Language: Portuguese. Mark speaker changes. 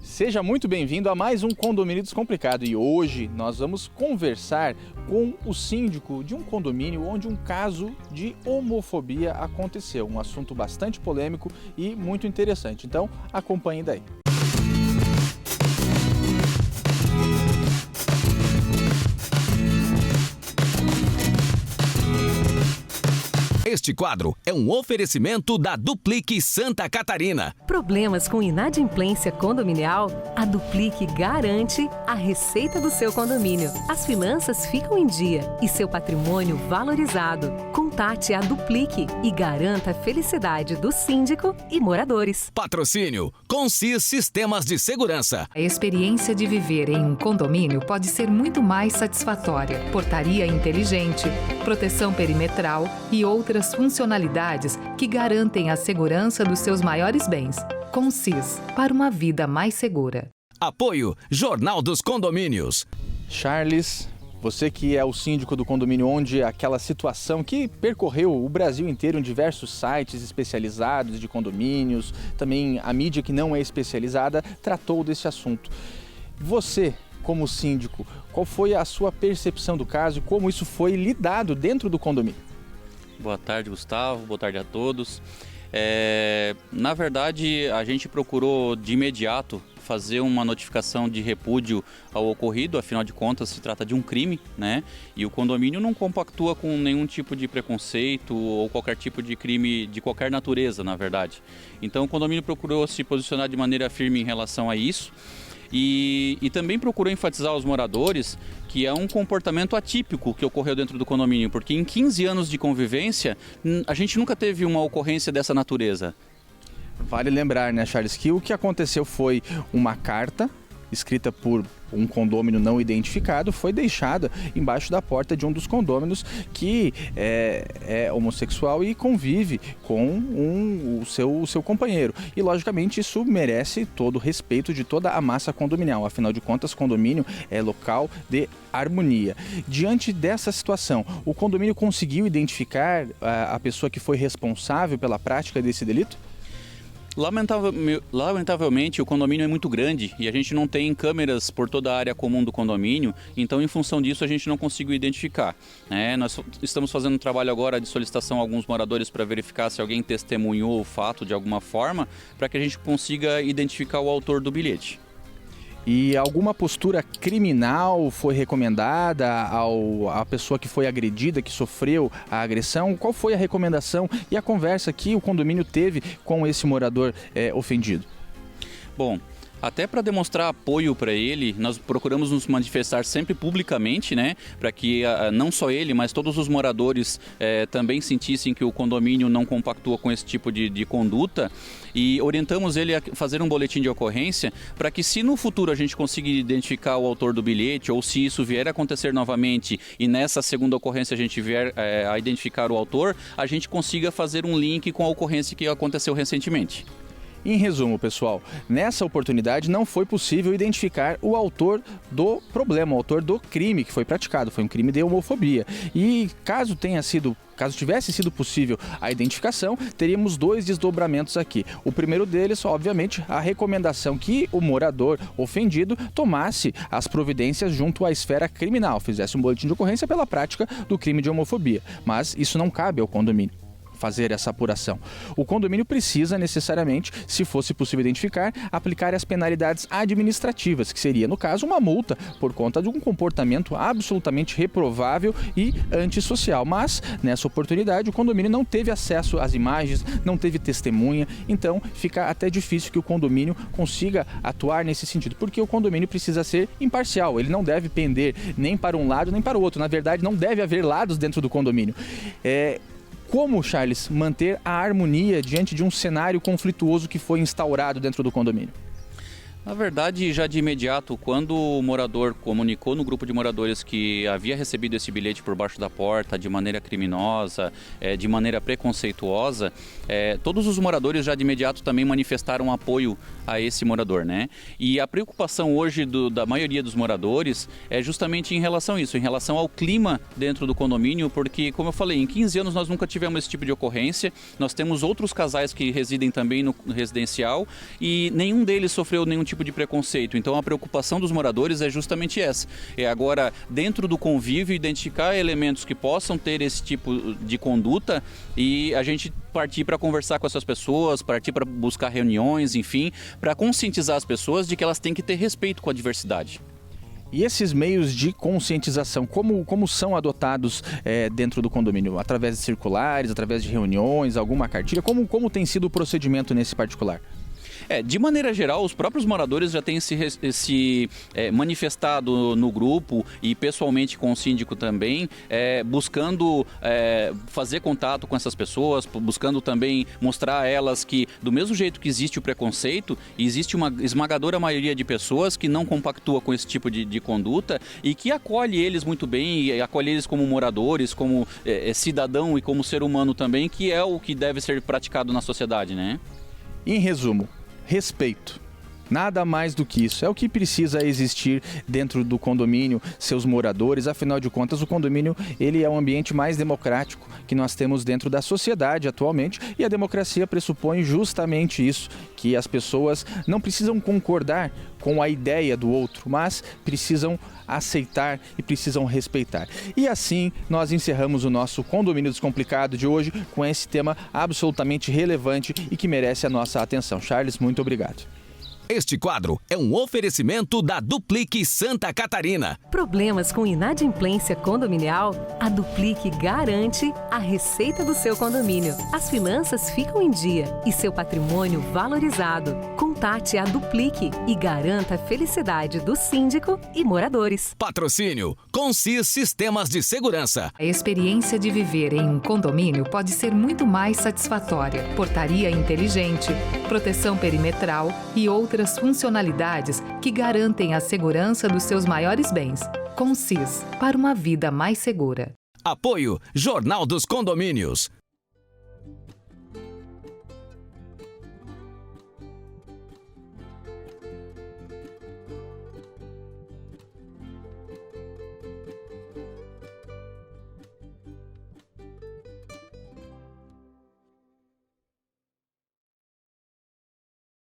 Speaker 1: Seja muito bem-vindo a mais um Condomínio Descomplicado e hoje nós vamos conversar com o síndico de um condomínio onde um caso de homofobia aconteceu. Um assunto bastante polêmico e muito interessante. Então, acompanhe daí.
Speaker 2: Este quadro é um oferecimento da Duplique Santa Catarina.
Speaker 3: Problemas com inadimplência condominial? A Duplique garante a receita do seu condomínio. As finanças ficam em dia e seu patrimônio valorizado. Contate a Duplique e garanta a felicidade do síndico e moradores.
Speaker 2: Patrocínio Consis Sistemas de Segurança.
Speaker 4: A experiência de viver em um condomínio pode ser muito mais satisfatória. Portaria inteligente, proteção perimetral e outras funcionalidades que garantem a segurança dos seus maiores bens. Consis, para uma vida mais segura.
Speaker 2: Apoio Jornal dos Condomínios.
Speaker 1: Charles, você que é o síndico do condomínio onde aquela situação que percorreu o Brasil inteiro em diversos sites especializados de condomínios, também a mídia que não é especializada, tratou desse assunto. Você, como síndico, qual foi a sua percepção do caso e como isso foi lidado dentro do condomínio?
Speaker 5: Boa tarde, Gustavo. Boa tarde a todos. Na verdade, a gente procurou de imediato fazer uma notificação de repúdio ao ocorrido, afinal de contas se trata de um crime, né? E o condomínio não compactua com nenhum tipo de preconceito ou qualquer tipo de crime de qualquer natureza, na verdade. Então o condomínio procurou se posicionar de maneira firme em relação a isso. E também procurou enfatizar aos moradores que é um comportamento atípico que ocorreu dentro do condomínio, porque em 15 anos de convivência a gente nunca teve uma ocorrência dessa natureza.
Speaker 1: Vale lembrar, né, Charles, que o que aconteceu foi uma carta escrita por um condômino não identificado, foi deixada embaixo da porta de um dos condôminos que é homossexual e convive com o seu companheiro. E, logicamente, isso merece todo o respeito de toda a massa condominial. Afinal de contas, condomínio é local de harmonia. Diante dessa situação, o condomínio conseguiu identificar a pessoa que foi responsável pela prática desse delito?
Speaker 5: Lamentavelmente, o condomínio é muito grande e a gente não tem câmeras por toda a área comum do condomínio, então, em função disso, a gente não conseguiu identificar. Nós estamos fazendo um trabalho agora de solicitação a alguns moradores para verificar se alguém testemunhou o fato de alguma forma, para que a gente consiga identificar o autor do bilhete.
Speaker 1: E alguma postura criminal foi recomendada à pessoa que foi agredida, que sofreu a agressão? Qual foi a recomendação e a conversa que o condomínio teve com esse morador ofendido?
Speaker 5: Bom, até para demonstrar apoio para ele, nós procuramos nos manifestar sempre publicamente, né, para que não só ele, mas todos os moradores também sentissem que o condomínio não compactua com esse tipo de conduta, e orientamos ele a fazer um boletim de ocorrência para que, se no futuro a gente conseguir identificar o autor do bilhete, ou se isso vier a acontecer novamente e nessa segunda ocorrência a gente vier a identificar o autor, a gente consiga fazer um link com a ocorrência que aconteceu recentemente.
Speaker 1: Em resumo, pessoal, nessa oportunidade não foi possível identificar o autor do problema, o autor do crime que foi praticado. Foi um crime de homofobia. E caso tivesse sido possível a identificação, teríamos dois desdobramentos aqui. O primeiro deles, obviamente, a recomendação que o morador ofendido tomasse as providências junto à esfera criminal, fizesse um boletim de ocorrência pela prática do crime de homofobia. Mas isso não cabe ao condomínio fazer essa apuração. O condomínio precisa necessariamente, se fosse possível identificar, aplicar as penalidades administrativas, que seria, no caso, uma multa por conta de um comportamento absolutamente reprovável e antissocial. Mas, nessa oportunidade, o condomínio não teve acesso às imagens, não teve testemunha, então fica até difícil que o condomínio consiga atuar nesse sentido, porque o condomínio precisa ser imparcial, ele não deve pender nem para um lado nem para o outro. Na verdade, não deve haver lados dentro do condomínio. Como, Charles, manter a harmonia diante de um cenário conflituoso que foi instaurado dentro do condomínio?
Speaker 5: Na verdade, já de imediato, quando o morador comunicou no grupo de moradores que havia recebido esse bilhete por baixo da porta, de maneira criminosa, de maneira preconceituosa, todos os moradores já de imediato também manifestaram apoio a esse morador, né? E a preocupação hoje da maioria dos moradores é justamente em relação a isso, em relação ao clima dentro do condomínio, porque, como eu falei, em 15 anos nós nunca tivemos esse tipo de ocorrência, nós temos outros casais que residem também no residencial e nenhum deles sofreu nenhum tipo tipo de preconceito. Então a preocupação dos moradores é justamente essa. É agora, dentro do convívio, identificar elementos que possam ter esse tipo de conduta e a gente partir para conversar com essas pessoas, partir para buscar reuniões, enfim, para conscientizar as pessoas de que elas têm que ter respeito com a diversidade.
Speaker 1: E esses meios de conscientização, como são adotados dentro do condomínio? Através de circulares, através de reuniões, alguma cartilha? Como tem sido o procedimento nesse particular?
Speaker 5: De maneira geral, os próprios moradores já têm se manifestado no grupo e pessoalmente com o síndico também, buscando fazer contato com essas pessoas, buscando também mostrar a elas que, do mesmo jeito que existe o preconceito, existe uma esmagadora maioria de pessoas que não compactua com esse tipo de conduta e que acolhe eles muito bem, e acolhe eles como moradores, como cidadão e como ser humano também, que é o que deve ser praticado na sociedade, né?
Speaker 1: Em resumo, respeito. Nada mais do que isso. É o que precisa existir dentro do condomínio, seus moradores. Afinal de contas, o condomínio ele é o ambiente mais democrático que nós temos dentro da sociedade atualmente. E a democracia pressupõe justamente isso, que as pessoas não precisam concordar com a ideia do outro, mas precisam aceitar e precisam respeitar. E assim, nós encerramos o nosso Condomínio Descomplicado de hoje com esse tema absolutamente relevante e que merece a nossa atenção. Charles, muito obrigado.
Speaker 2: Este quadro é um oferecimento da Duplique Santa Catarina.
Speaker 3: Problemas com inadimplência condominial? A Duplique garante a receita do seu condomínio. As finanças ficam em dia e seu patrimônio valorizado. Contate a Duplique e garanta a felicidade do síndico e moradores.
Speaker 2: Patrocínio Consis Sistemas de Segurança.
Speaker 4: A experiência de viver em um condomínio pode ser muito mais satisfatória. Portaria inteligente, proteção perimetral e outras funcionalidades que garantem a segurança dos seus maiores bens. Consis, para uma vida mais segura.
Speaker 2: Apoio Jornal dos Condomínios.